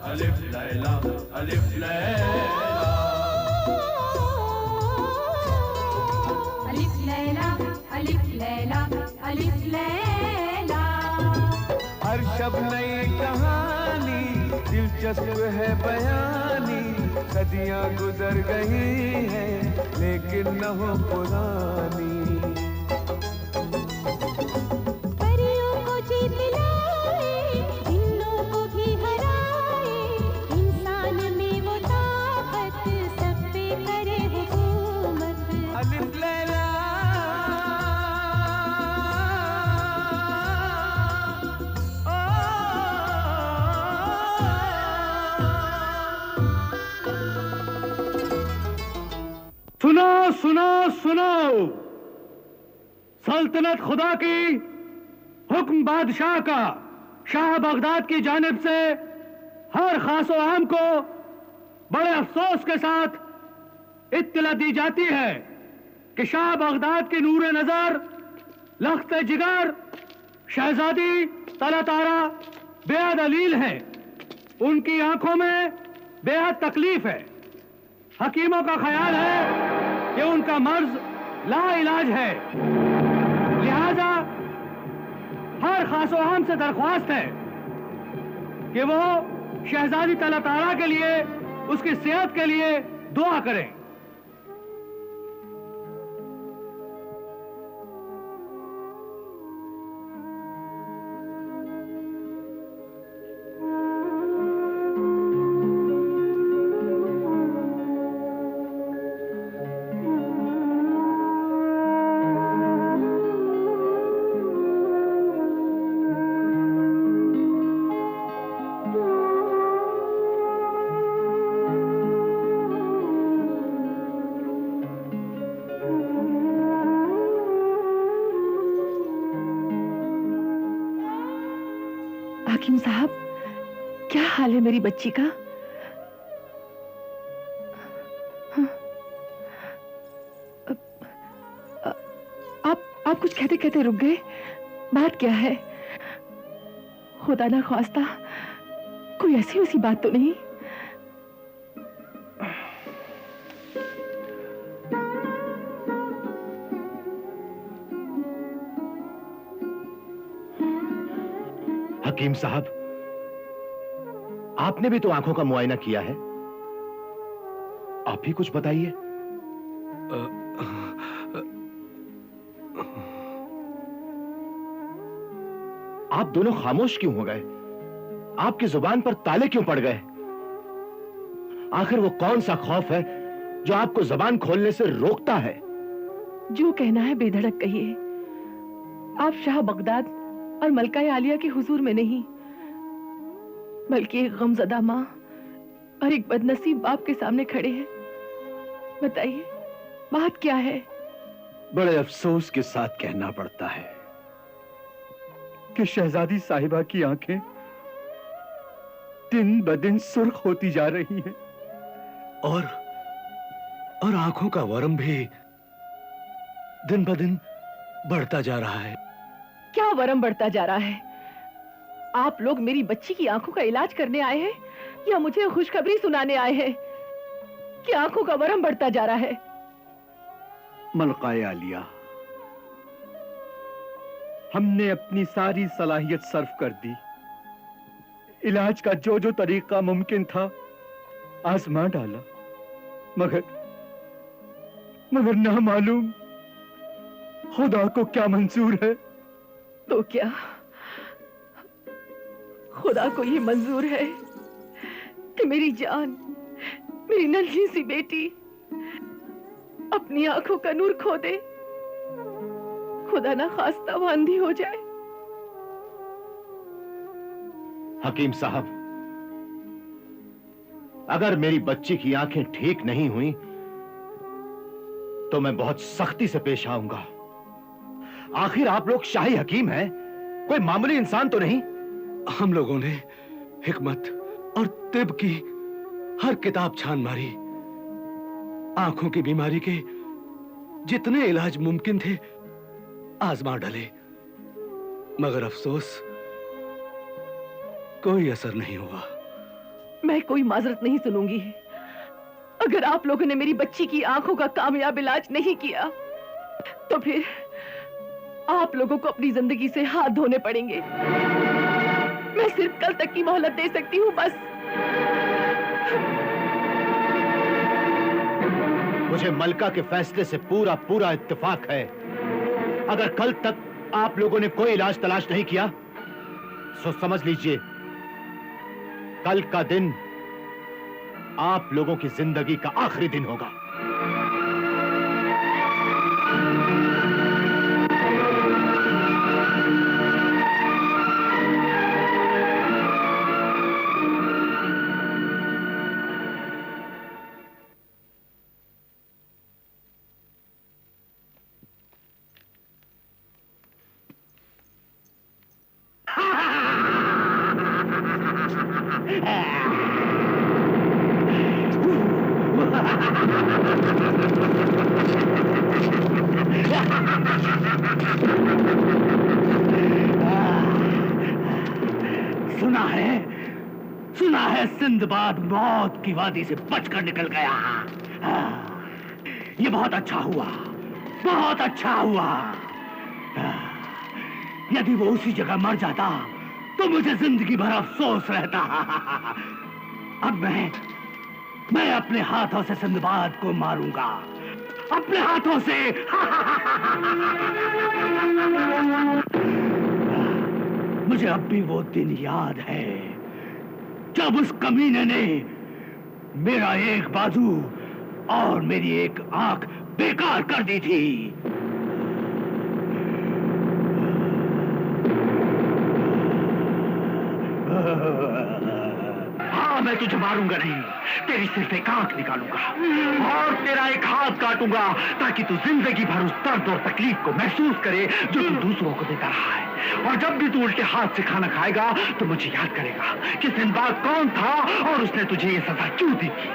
अलिफ लैला अलिफ लैला अलिफ लैला अलिफ लैला अलिफ लैला। हर शब नई कहानी दिलचस्प है बयानी, सदियां गुजर गई हैं लेकिन न हो पुरानी। परियों को जीत लाए, जिन्नों को भी हराए, इंसान में वो ताकत सब पे करे हुकूमत। अलिफ लैला सुनो सुनो सुनो, सल्तनत खुदा की, हुक्म बादशाह का, शाह बगदाद की जानिब से हर खास व आम को बड़े अफसोस के साथ इत्तला दी जाती है कि शाह बगदाद की नूर नजर, लख्त जिगर शहजादी तलतारा बेहद अलील है। उनकी आंखों में बेहद तकलीफ है। हकीमों का ख्याल है कि उनका मर्ज लाइलाज है। लिहाजा हर खास व आम से दरख्वास्त है कि वो शहजादी तलतारा के लिए, उसकी सेहत के लिए दुआ करें। हकीम साहब, क्या हाल है मेरी बच्ची का? आप कुछ कहते कहते रुक गए। बात क्या है? खुदा ना ख्वास्ता कोई ऐसी वैसी बात तो नहीं? हकीम साहब, आपने भी तो आंखों का मुआयना किया है, आप ही कुछ बताइए। आप दोनों खामोश क्यों हो गए? आपकी जुबान पर ताले क्यों पड़ गए? आखिर वो कौन सा खौफ है जो आपको जुबान खोलने से रोकता है? जो कहना है बेधड़क कहिए। आप शाह बगदाद और मलका आलिया के हुजूर में नहीं, बल्कि एक गमज़दा माँ और एक बदनसीब बाप के सामने खड़े हैं। बताइए, बात क्या है? बड़े अफसोस के साथ कहना पड़ता है कि शहजादी साहिबा की आंखें दिन ब दिन सुर्ख होती जा रही हैं और आंखों का वरम भी दिन ब दिन बढ़ता जा रहा है। क्या वरम बढ़ता जा रहा है? आप लोग मेरी बच्ची की आंखों का इलाज करने आए हैं या मुझे खुशखबरी सुनाने आए हैं कि आंखों का वरम बढ़ता जा रहा है? मलकाए आलिया, हमने अपनी सारी सलाहियत सर्फ कर दी। इलाज का जो जो तरीका मुमकिन था आजमा डाला, मगर ना मालूम खुदा को क्या मंजूर है। तो क्या खुदा को ये मंजूर है कि मेरी जान, मेरी नन्ही सी बेटी अपनी आंखों का नूर खो दे? खुदा ना खास्ता वो अंधी हो जाए। हकीम साहब, अगर मेरी बच्ची की आंखें ठीक नहीं हुई तो मैं बहुत सख्ती से पेश आऊंगा। आखिर आप लोग शाही हकीम हैं, कोई मामूली इंसान तो नहीं। हम लोगों ने हिकमत और तिब की हर किताब छान मारी, आंखों की बीमारी के जितने इलाज मुमकिन थे आजमा डाले, मगर अफसोस कोई असर नहीं हुआ। मैं कोई माजरत नहीं सुनूंगी। अगर आप लोगों ने मेरी बच्ची की आंखों का कामयाब इलाज नहीं किया तो फिर आप लोगों को अपनी जिंदगी से हाथ धोने पड़ेंगे। मैं सिर्फ कल तक की मोहलत दे सकती हूँ बस। मुझे मलका के फैसले से पूरा पूरा इत्तेफाक है। अगर कल तक आप लोगों ने कोई इलाज तलाश नहीं किया तो समझ लीजिए कल का दिन आप लोगों की जिंदगी का आखिरी दिन होगा। सुना है सिंदबाद मौत की वादी से बचकर निकल गया। ये बहुत अच्छा हुआ, बहुत अच्छा हुआ। यदि वो उसी जगह मर जाता तो मुझे जिंदगी भर अफसोस रहता। अब मैं अपने हाथों से सिंदबाद को मारूंगा, अपने हाथों से। मुझे अब भी वो दिन याद है जब उस कमीने ने मेरा एक बाजू और मेरी एक आंख बेकार कर दी थी। हाँ, मैं तुझे मारूंगा नहीं, तेरी सिर्फ एक आंख निकालूंगा और तेरा एक हाथ काटूंगा ताकि तू जिंदगी भर उस दर्द और तकलीफ को महसूस करे जो तू दूसरों को देता रहा है। और जब भी तू उल्टे हाथ से खाना खाएगा तो मुझे याद करेगा कि सिंदबाद कौन था और उसने तुझे ये सजा क्यों दी थी।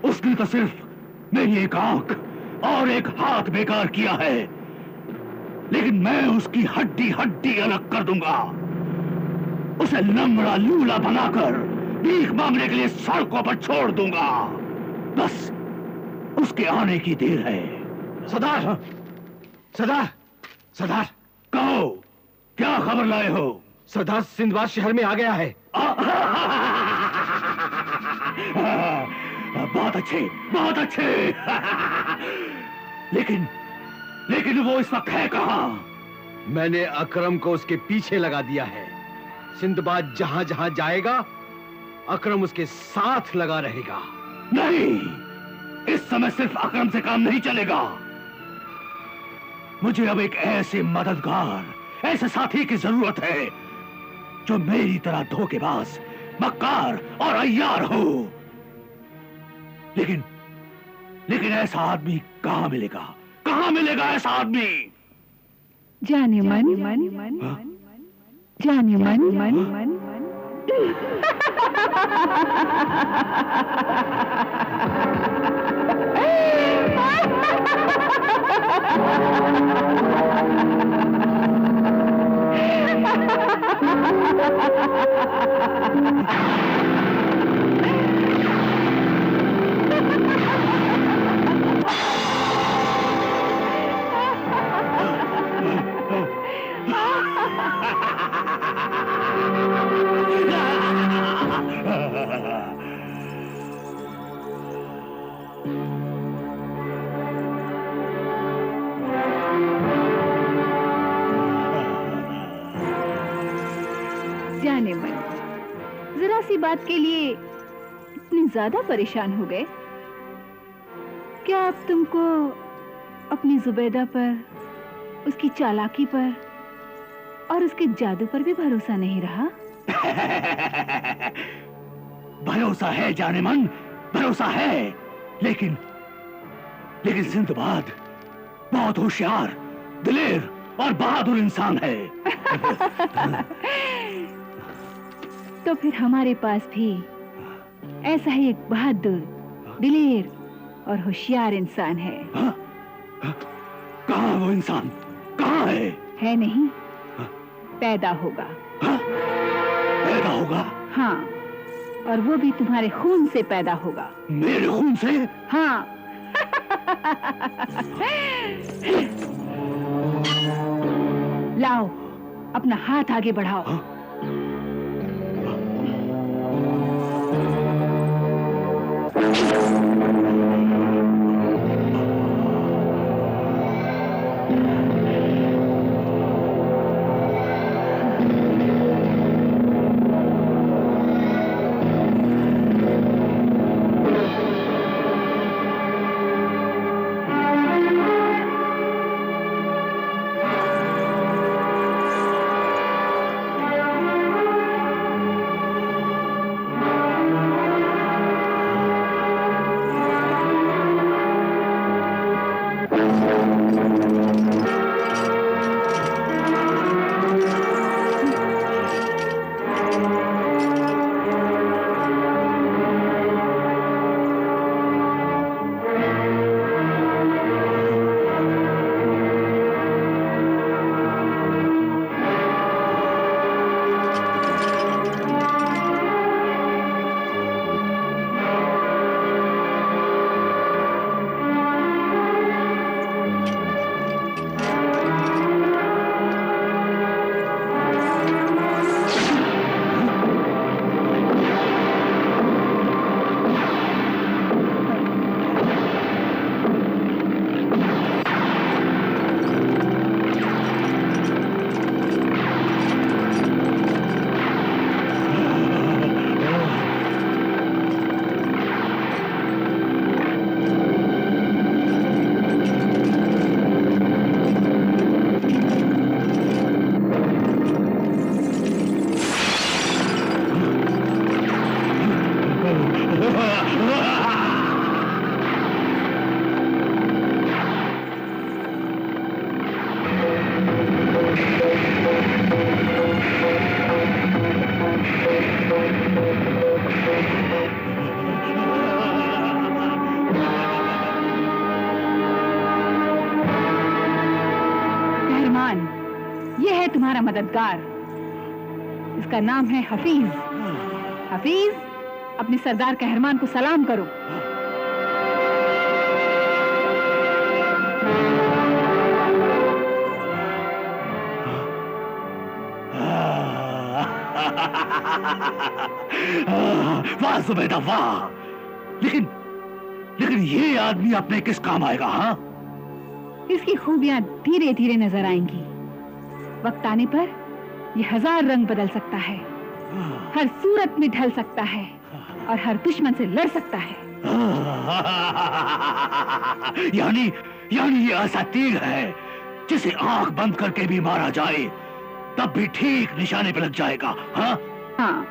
उसने तो सिर्फ मेरी एक आंख और एक हाथ बेकार किया है, लेकिन मैं उसकी हड्डी हड्डी अलग कर दूंगा। उसे लंगड़ा लूला बनाकर भीख मांगने के लिए सड़कों पर छोड़ दूंगा। बस उसके आने की देर है। सरदार, सरदार, सरदार, कहो, क्या खबर लाए हो? सरदार सिंदबाद शहर में आ गया है। बहुत अच्छे, बहुत अच्छे। लेकिन वो इस वक्त है कहां? मैंने अकरम को उसके पीछे लगा दिया है। सिंदबाद जहां जहां जाएगा अकरम उसके साथ लगा रहेगा। नहीं, इस समय सिर्फ अकरम से काम नहीं चलेगा। मुझे अब एक ऐसे मददगार, ऐसे साथी की जरूरत है जो मेरी तरह धोखेबाज, मक्कार और अय्यार हो। लेकिन ऐसा आदमी कहां मिलेगा? कहां मिलेगा ऐसा आदमी? जाने मन, जाने मन। जाने मन, जरा सी बात के लिए इतनी ज्यादा परेशान हो गए? क्या अब तुमको अपनी जुबैदा पर, उसकी चालाकी पर और उसके जादू पर भी भरोसा नहीं रहा? भरोसा है जाने मन, भरोसा है। लेकिन सिंदबाद बहुत होशियार, दिलेर और बहादुर इंसान है। तो फिर हमारे पास भी ऐसा ही एक बहादुर, दिलेर और होशियार इंसान है। कहाँ है वो इंसान? कहाँ है? है नहीं, पैदा होगा। पैदा होगा? हाँ, और वो भी तुम्हारे खून से पैदा होगा। मेरे खून से? हाँ। लाओ, अपना हाथ आगे बढ़ाओ। हाँ? ये है तुम्हारा मददगार। इसका नाम है हफीज। हफीज, अपने सरदार कहरमान को सलाम करो। वाह जुबैदा वाह। लेकिन ये आदमी अपने किस काम आएगा? हाँ, इसकी खूबियां धीरे धीरे नजर आएंगी। वक्त आने पर ये 1000 रंग बदल सकता है, हर सूरत में ढल सकता है और हर दुश्मन से लड़ सकता है। यानी ये ऐसा तीर है जिसे आंख बंद करके भी मारा जाए तब भी ठीक निशाने पे लग जाएगा। हाँ हाँ,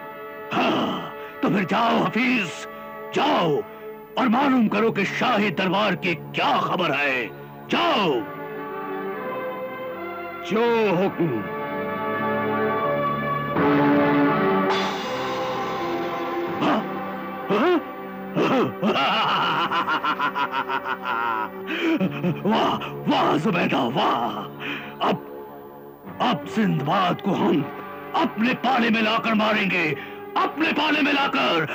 हाँ, तो फिर जाओ हफीज, जाओ और मालूम करो कि शाही दरबार की क्या खबर है। जाओ। जो हुक्म। वाह वाह जुबैदा वाह। अब सिंदबाद को हम अपने पाले में लाकर मारेंगे, अपने पाले में लाकर।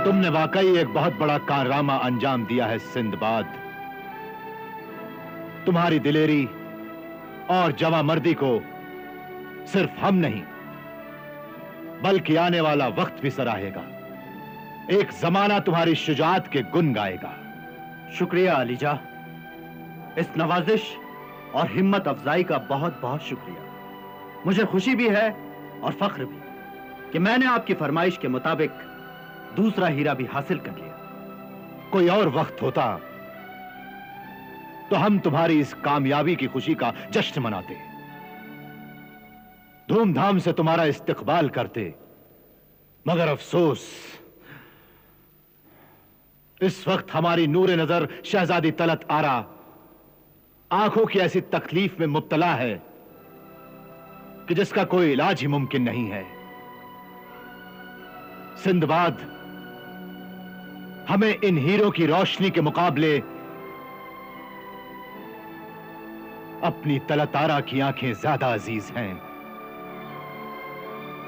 तुमने वाकई एक बहुत बड़ा कारनामा अंजाम दिया है सिंदबाद। तुम्हारी दिलेरी और जवामर्दी को सिर्फ हम नहीं बल्कि आने वाला वक्त भी सराहेगा। एक जमाना तुम्हारी शुजाअत के गुन गाएगा। शुक्रिया अलीजा, इस नवाजिश और हिम्मत अफजाई का बहुत बहुत शुक्रिया। मुझे खुशी भी है और फख्र भी कि मैंने आपकी फरमाइश के मुताबिक दूसरा हीरा भी हासिल कर लिया। कोई और वक्त होता तो हम तुम्हारी इस कामयाबी की खुशी का जश्न मनाते, धूमधाम से तुम्हारा इस्तकबाल करते। मगर अफसोस, इस वक्त हमारी नूरे नजर शहजादी तलत आरा आंखों की ऐसी तकलीफ में मुब्तला है कि जिसका कोई इलाज ही मुमकिन नहीं है। सिंदबाद हमें इन हीरों की रोशनी के मुकाबले अपनी तलत आरा की आंखें ज्यादा अजीज हैं।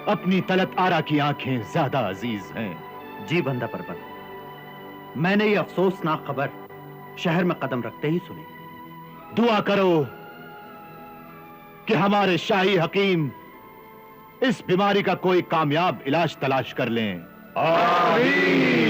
अपनी तलत आरा की आंखें ज्यादा अजीज हैं। जी बंदा परवर, मैंने ये अफसोसनाक खबर शहर में कदम रखते ही सुनी। दुआ करो कि हमारे शाही हकीम इस बीमारी का कोई कामयाब इलाज तलाश कर लें। आमीन।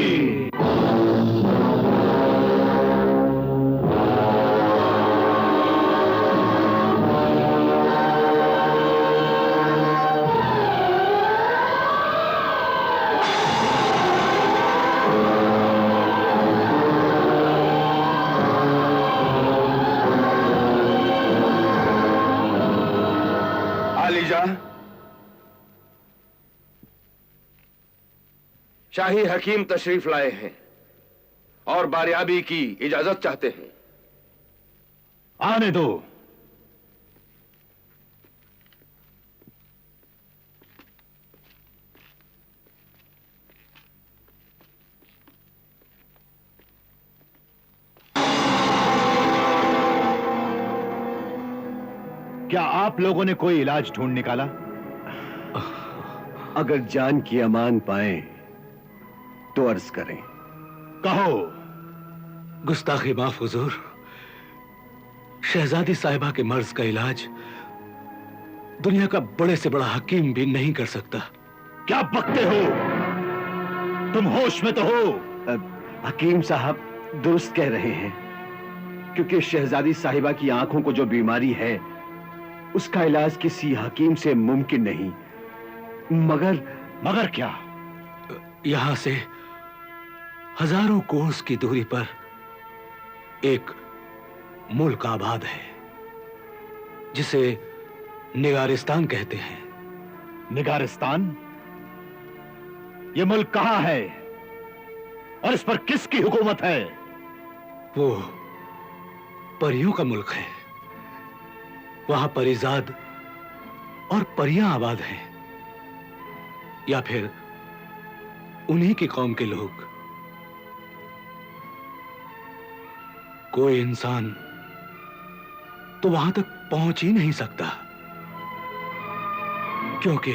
शाही हकीम तशरीफ लाए हैं और बारियाबी की इजाजत चाहते हैं। आने दो। क्या आप लोगों ने कोई इलाज ढूंढ निकाला? अगर जान की अमान पाएं तो अर्ज करें। कहो। गुस्ताखी माफ हुजूर, शहजादी साहिबा के मर्ज का इलाज दुनिया का बड़े से बड़ा हकीम भी नहीं कर सकता। क्या बकते हो? तुम होश में तो हो? हकीम साहब दुरुस्त कह रहे हैं, क्योंकि शहजादी साहिबा की आंखों को जो बीमारी है उसका इलाज किसी हकीम से मुमकिन नहीं। मगर क्या? यहां से हजारों कोस की दूरी पर एक मुल्क आबाद है जिसे निगारिस्तान कहते हैं। निगारिस्तान? यह मुल्क कहां है और इस पर किसकी हुकूमत है? वो परियों का मुल्क है। वहां परिजाद और परियां आबाद हैं, या फिर उन्हीं की कौम के लोग। कोई इंसान तो वहां तक पहुंच ही नहीं सकता, क्योंकि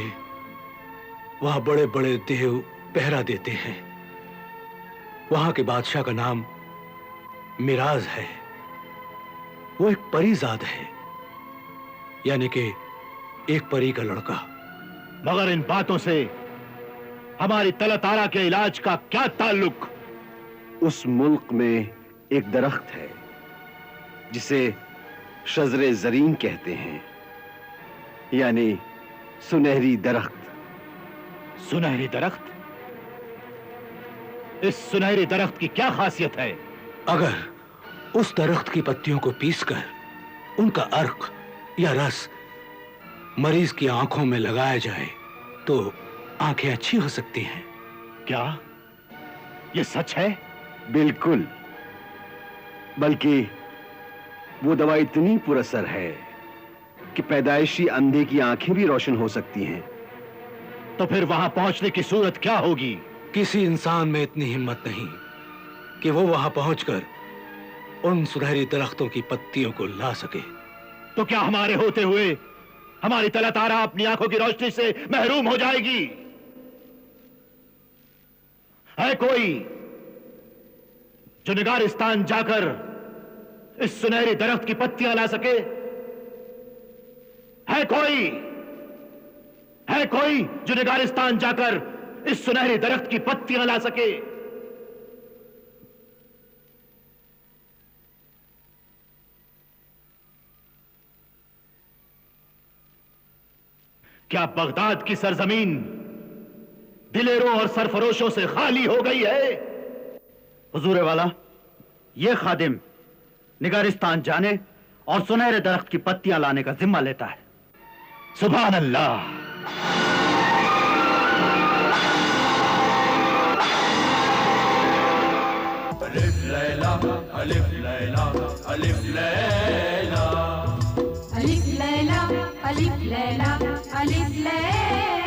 वहां बड़े बड़े देव पहरा देते हैं। वहां के बादशाह का नाम मिराज है। वो एक परिजाद है, यानी कि एक परी का लड़का। मगर इन बातों से हमारी तलत आरा के इलाज का क्या ताल्लुक? उस मुल्क में एक दरख्त है जिसे शजरे जरीन कहते हैं, यानी सुनहरी दरख्त। सुनहरी दरख्त? इस सुनहरी दरख्त की क्या खासियत है? अगर उस दरख्त की पत्तियों को पीसकर उनका अर्क या रस मरीज की आंखों में लगाया जाए तो आंखें अच्छी हो सकती हैं। क्या यह सच है? बिल्कुल, बल्कि वो दवा इतनी पुरअसर है कि पैदाइशी अंधे की आंखें भी रोशन हो सकती हैं। तो फिर वहां पहुंचने की सूरत क्या होगी? किसी इंसान में इतनी हिम्मत नहीं कि वो वहां पहुंचकर उन सुनहरी दरख्तों की पत्तियों को ला सके। तो क्या हमारे होते हुए हमारी तलत आरा अपनी आंखों की रोशनी से महरूम हो जाएगी? है कोई जो निगारिस्तान जाकर इस सुनहरी दरख्त की पत्तियां ला सके? है कोई जो निगारिस्तान जाकर इस सुनहरी दरख्त की पत्तियां ला सके? क्या बगदाद की सरजमीन दिलेरों और सरफरोशों से खाली हो गई है? हुजूर वाला, ये खादिम निगारिस्तान जाने और सुनहरे दरख्त की पत्तियां लाने का जिम्मा लेता है। सुभान अल्लाह। अलिफ लैला अलिफ लैला अलिफ लैला अलिफ लैला अलिफ लैला अलिफ लैला